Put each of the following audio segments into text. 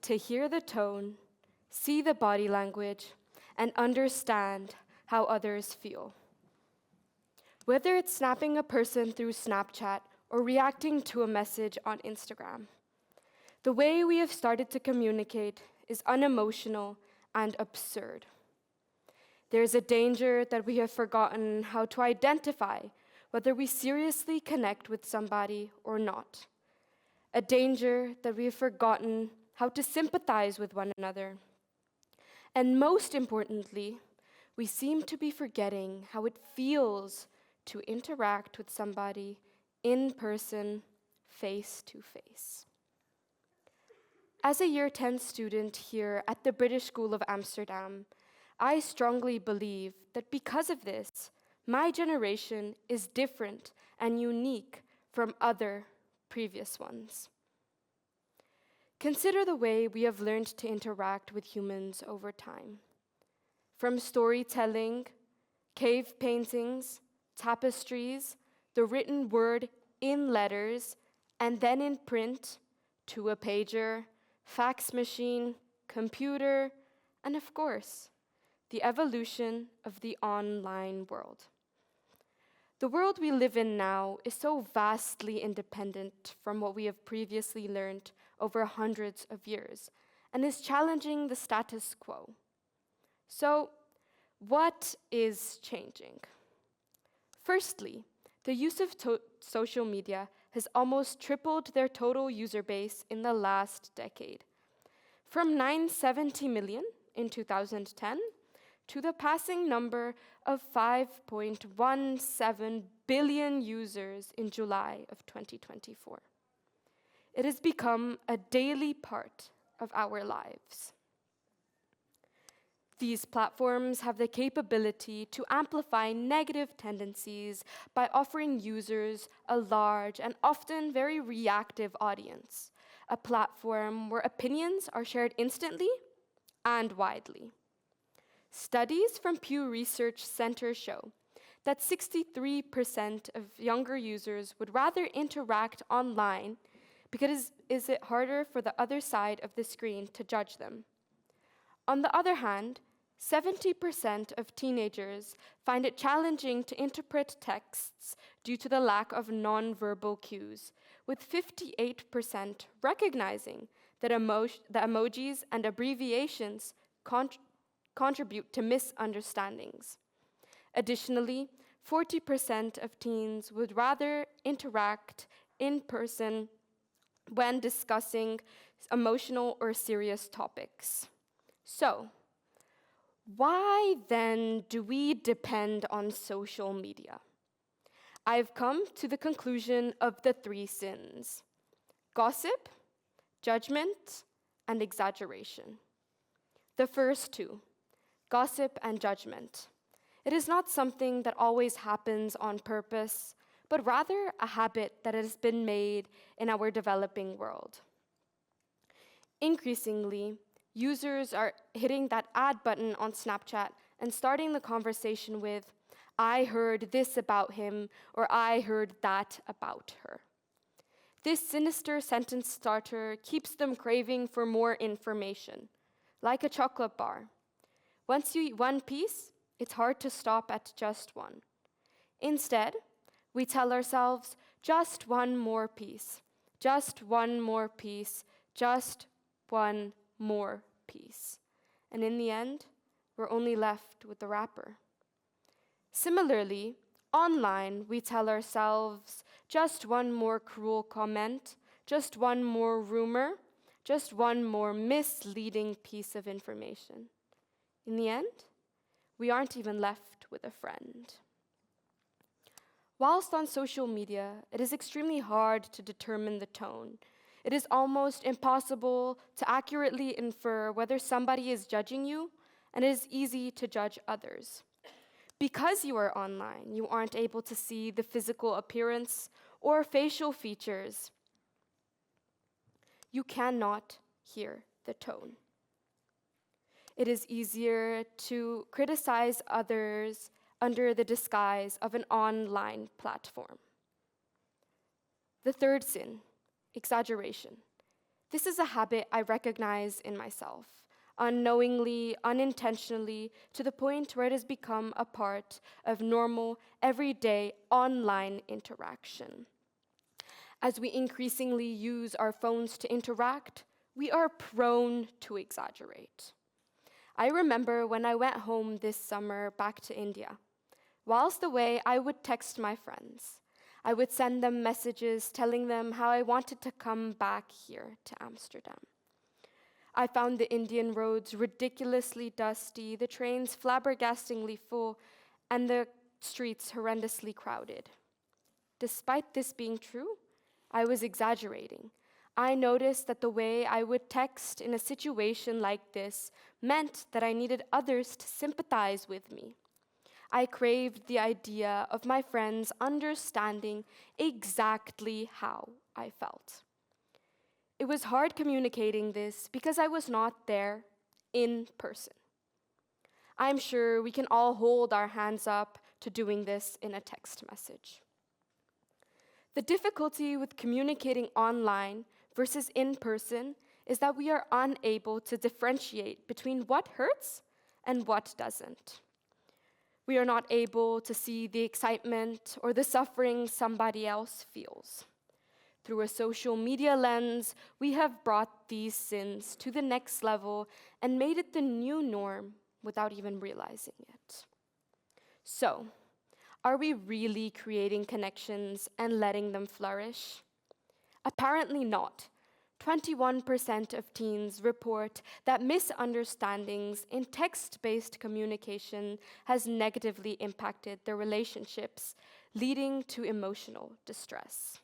to hear the tone, see the body language, and understand how others feel. Whether it's snapping a person through Snapchat or reacting to a message on Instagram, the way we have started to communicate is unemotional and absurd. There's a danger that we have forgotten how to identify whether we seriously connect with somebody or not. A danger that we have forgotten how to sympathize with one another. And most importantly, we seem to be forgetting how it feels to interact with somebody in person, face to face. As a Year 10 student here at the British School of Amsterdam, I strongly believe that because of this, my generation is different and unique from other previous ones. Consider the way we have learned to interact with humans over time. From storytelling, cave paintings, tapestries, the written word in letters, and then in print, to a pager, fax machine, computer, and of course, the evolution of the online world. The world we live in now is so vastly independent from what we have previously learned over hundreds of years, and is challenging the status quo. So, what is changing? Firstly, the use of social media has almost tripled their total user base in the last decade. From 970 million in 2010 to the passing number of 5.17 billion users in July of 2024. It has become a daily part of our lives. These platforms have the capability to amplify negative tendencies by offering users a large and often very reactive audience, a platform where opinions are shared instantly and widely. Studies from Pew Research Center show that 63% of younger users would rather interact online because it is harder for the other side of the screen to judge them. On the other hand, 70% of teenagers find it challenging to interpret texts due to the lack of nonverbal cues, with 58% recognizing that emojis and abbreviations contribute to misunderstandings. Additionally, 40% of teens would rather interact in person when discussing emotional or serious topics. So, why then do we depend on social media? I've come to the conclusion of the three sins: gossip, judgment, and exaggeration. The first two, gossip and judgment. It is not something that always happens on purpose, but rather a habit that has been made in our developing world. Increasingly, users are hitting that add button on Snapchat and starting the conversation with, "I heard this about him," or "I heard that about her." This sinister sentence starter keeps them craving for more information, like a chocolate bar. Once you eat one piece, it's hard to stop at just one. Instead, we tell ourselves, just one more piece, just one more piece, just one more piece. And in the end, we're only left with the wrapper. Similarly, online, we tell ourselves, just one more cruel comment, just one more rumor, just one more misleading piece of information. In the end, we aren't even left with a friend. Whilst on social media, it is extremely hard to determine the tone. It is almost impossible to accurately infer whether somebody is judging you, and it is easy to judge others. Because you are online, you aren't able to see the physical appearance or facial features. You cannot hear the tone. It is easier to criticize others under the disguise of an online platform. The third sin, exaggeration. This is a habit I recognize in myself, unknowingly, unintentionally, to the point where it has become a part of normal, everyday online interaction. As we increasingly use our phones to interact, we are prone to exaggerate. I remember when I went home this summer back to India. Whilst away, I would text my friends. I would send them messages telling them how I wanted to come back here to Amsterdam. I found the Indian roads ridiculously dusty, the trains flabbergastingly full, and the streets horrendously crowded. Despite this being true, I was exaggerating. I noticed that the way I would text in a situation like this meant that I needed others to sympathize with me. I craved the idea of my friends understanding exactly how I felt. It was hard communicating this because I was not there in person. I'm sure we can all hold our hands up to doing this in a text message. The difficulty with communicating online versus in person is that we are unable to differentiate between what hurts and what doesn't. We are not able to see the excitement or the suffering somebody else feels. Through a social media lens, we have brought these sins to the next level and made it the new norm without even realizing it. So, are we really creating connections and letting them flourish? Apparently not. 21% of teens report that misunderstandings in text-based communication has negatively impacted their relationships, leading to emotional distress.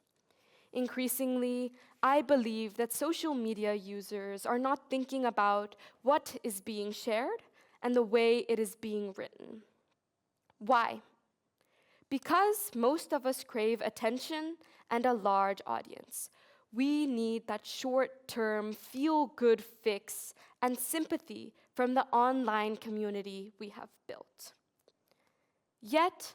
Increasingly, I believe that social media users are not thinking about what is being shared and the way it is being written. Why? Because most of us crave attention and a large audience. We need that short-term, feel-good fix and sympathy from the online community we have built. Yet,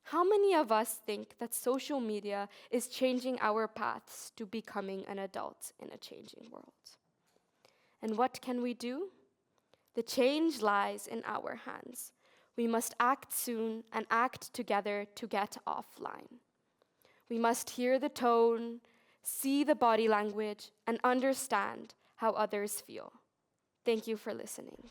how many of us think that social media is changing our paths to becoming an adult in a changing world? And what can we do? The change lies in our hands. We must act soon and act together to get offline. We must hear the tone, see the body language, and understand how others feel. Thank you for listening.